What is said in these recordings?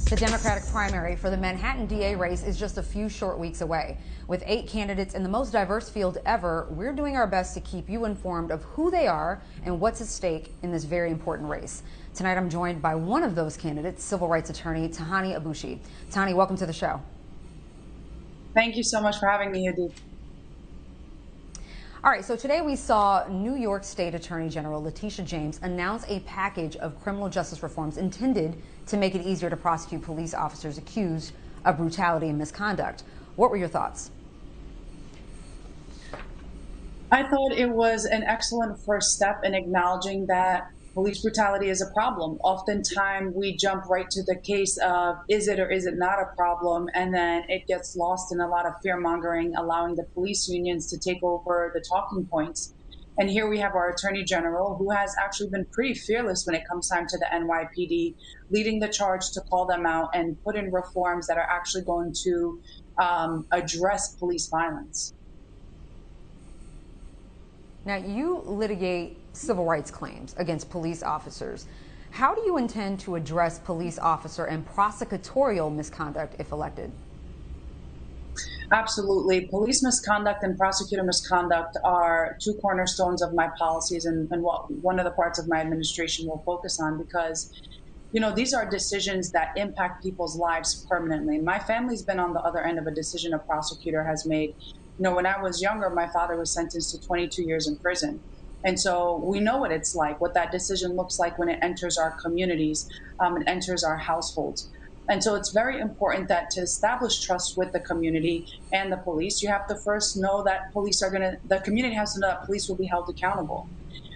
The Democratic primary for the Manhattan DA race is just a few short weeks away. With 8 candidates in the most diverse field ever, we're doing our best to keep you informed of who they are and what's at stake in this very important race. Tonight, I'm joined by one of those candidates, civil rights attorney Tahani Aboushi. Tahani, welcome to the show. Thank you so much for having me, Yodit. All right, so today we saw New York State Attorney General Letitia James announce a package of criminal justice reforms intended to make it easier to prosecute police officers accused of brutality and misconduct. What were your thoughts? I thought it was an excellent first step in acknowledging that police brutality is a problem. Oftentimes, we jump right to the case of is it or is it not a problem, and then it gets lost in a lot of fear-mongering, allowing the police unions to take over the talking points. And here we have our Attorney General, who has actually been pretty fearless when it comes time to the NYPD, leading the charge to call them out and put in reforms that are actually going to address police violence. Now, you litigate civil rights claims against police officers. How do you intend to address police officer and prosecutorial misconduct if elected? Absolutely. Police misconduct and prosecutor misconduct are two cornerstones of my policies and what one of the parts of my administration will focus on because, you know, these are decisions that impact people's lives permanently. My family's been on the other end of a decision a prosecutor has made. You know, when I was younger, my father was sentenced to 22 years in prison. And so we know what it's like, what that decision looks like when it enters our communities, it enters our households. And so it's very important that to establish trust with the community and the police, you have to first know that the community has to know that police will be held accountable.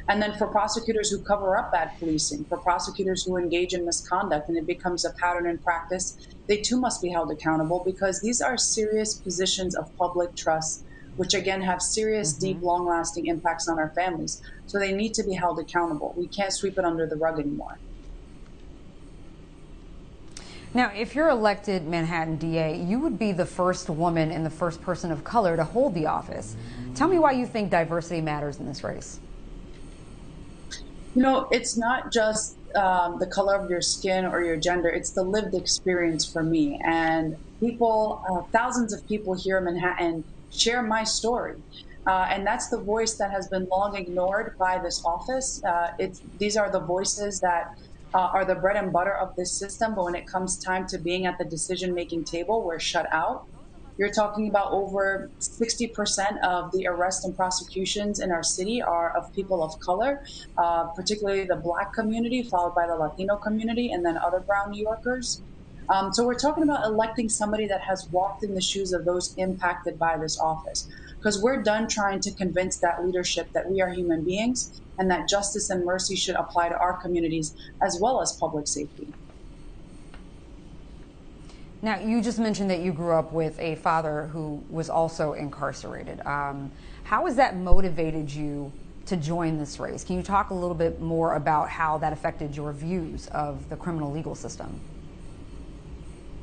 And then for prosecutors who cover up bad policing, for prosecutors who engage in misconduct and it becomes a pattern in practice, they too must be held accountable because these are serious positions of public trust, which again have serious, deep, long-lasting impacts on our families. So they need to be held accountable. We can't sweep it under the rug anymore. Now, if you're elected Manhattan DA, you would be the first woman and the first person of color to hold the office. Tell me why you think diversity matters in this race. You know, it's not just the color of your skin or your gender, it's the lived experience for me. And people, thousands of people here in Manhattan share my story. And that's the voice that has been long ignored by this office. These are the voices that are the bread and butter of this system. But when it comes time to being at the decision-making table, we're shut out. You're talking about over 60% of the arrests and prosecutions in our city are of people of color, particularly the Black community, followed by the Latino community, and then other brown New Yorkers. So we're talking about electing somebody that has walked in the shoes of those impacted by this office, because we're done trying to convince that leadership that we are human beings and that justice and mercy should apply to our communities as well as public safety. Now, you just mentioned that you grew up with a father who was also incarcerated. How has that motivated you to join this race? Can you talk a little bit more about how that affected your views of the criminal legal system?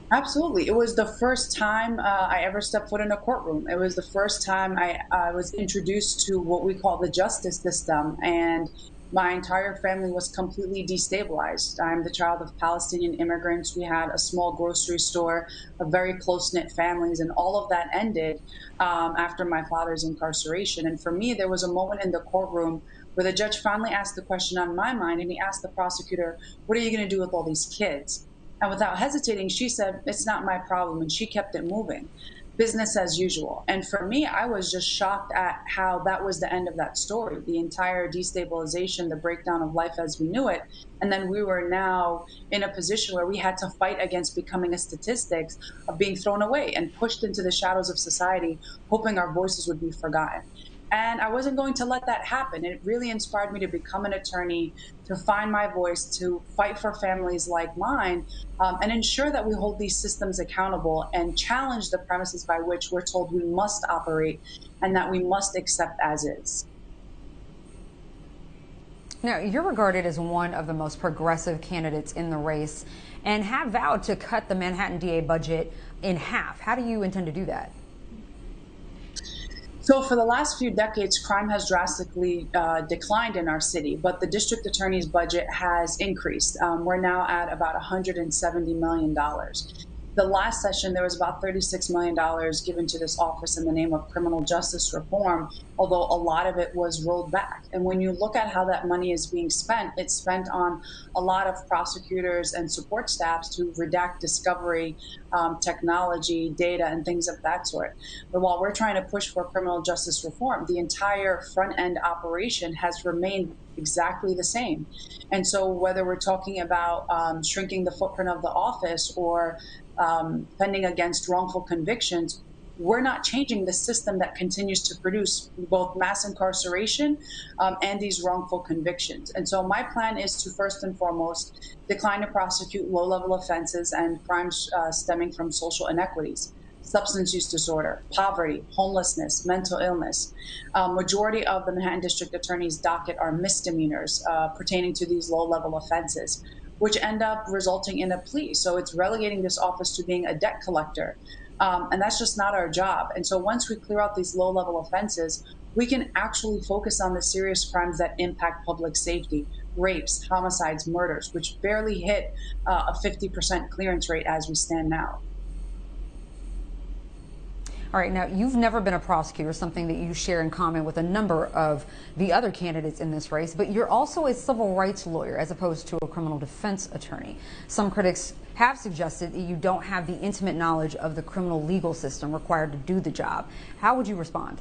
Absolutely. It was the first time I ever stepped foot in a courtroom. It was the first time I was introduced to what we call the justice system, and my entire family was completely destabilized. I'm the child of Palestinian immigrants. We had a small grocery store, a very close-knit families, and all of that ended after my father's incarceration. And for me, there was a moment in the courtroom where the judge finally asked the question on my mind, and he asked the prosecutor, "What are you going to do with all these kids?" And without hesitating, she said, "It's not my problem," and she kept it moving. Business as usual. And for me, I was just shocked at how that was the end of that story, the entire destabilization, the breakdown of life as we knew it. And then we were now in a position where we had to fight against becoming a statistics of being thrown away and pushed into the shadows of society, hoping our voices would be forgotten. And I wasn't going to let that happen. It really inspired me to become an attorney, to find my voice, to fight for families like mine, and ensure that we hold these systems accountable and challenge the premises by which we're told we must operate and that we must accept as is. Now, you're regarded as one of the most progressive candidates in the race and have vowed to cut the Manhattan DA budget in half. How do you intend to do that? So, for the last few decades, crime has drastically declined in our city, but the district attorney's budget has increased. We're now at about $170 million. The last session, there was about $36 million given to this office in the name of criminal justice reform, although a lot of it was rolled back. And when you look at how that money is being spent, it's spent on a lot of prosecutors and support staffs to redact discovery, technology, data, and things of that sort. But while we're trying to push for criminal justice reform, the entire front end operation has remained exactly the same. And so, whether we're talking about shrinking the footprint of the office or pending against wrongful convictions, we're not changing the system that continues to produce both mass incarceration and these wrongful convictions. And so, my plan is to first and foremost decline to prosecute low level offenses and crimes stemming from social inequities. Substance use disorder, poverty, homelessness, mental illness. Majority of the Manhattan District Attorney's docket are misdemeanors pertaining to these low-level offenses, which end up resulting in a plea. So it's relegating this office to being a debt collector. And that's just not our job. And so once we clear out these low-level offenses, we can actually focus on the serious crimes that impact public safety: rapes, homicides, murders, which barely hit a 50% clearance rate as we stand now. All right, now you've never been a prosecutor, something that you share in common with a number of the other candidates in this race, but you're also a civil rights lawyer as opposed to a criminal defense attorney. Some critics have suggested that you don't have the intimate knowledge of the criminal legal system required to do the job. How would you respond?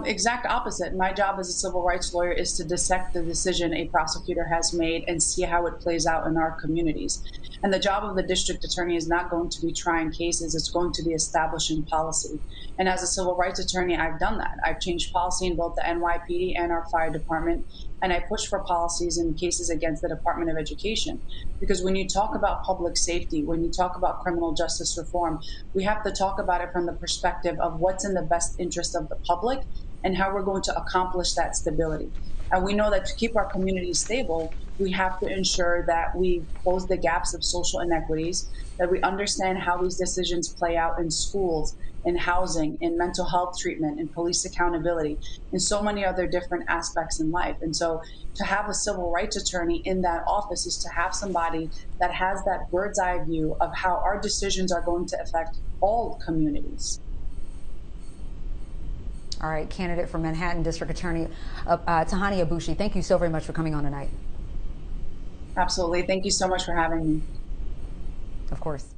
Exact opposite. My job as a civil rights lawyer is to dissect the decision a prosecutor has made and see how it plays out in our communities. And the job of the district attorney is not going to be trying cases, it's going to be establishing policy. And as a civil rights attorney, I've done that. I've changed policy in both the NYPD and our fire department, and I push for policies in cases against the Department of Education. Because when you talk about public safety, when you talk about criminal justice reform, we have to talk about it from the perspective of what's in the best interest of the public and how we're going to accomplish that stability. And we know that to keep our communities stable, we have to ensure that we close the gaps of social inequities, that we understand how these decisions play out in schools, in housing, in mental health treatment, in police accountability, and so many other different aspects in life. And so to have a civil rights attorney in that office is to have somebody that has that bird's eye view of how our decisions are going to affect all communities. All right, candidate for Manhattan District Attorney Tahani Aboushi, thank you so very much for coming on tonight. Absolutely. Thank you so much for having me. Of course.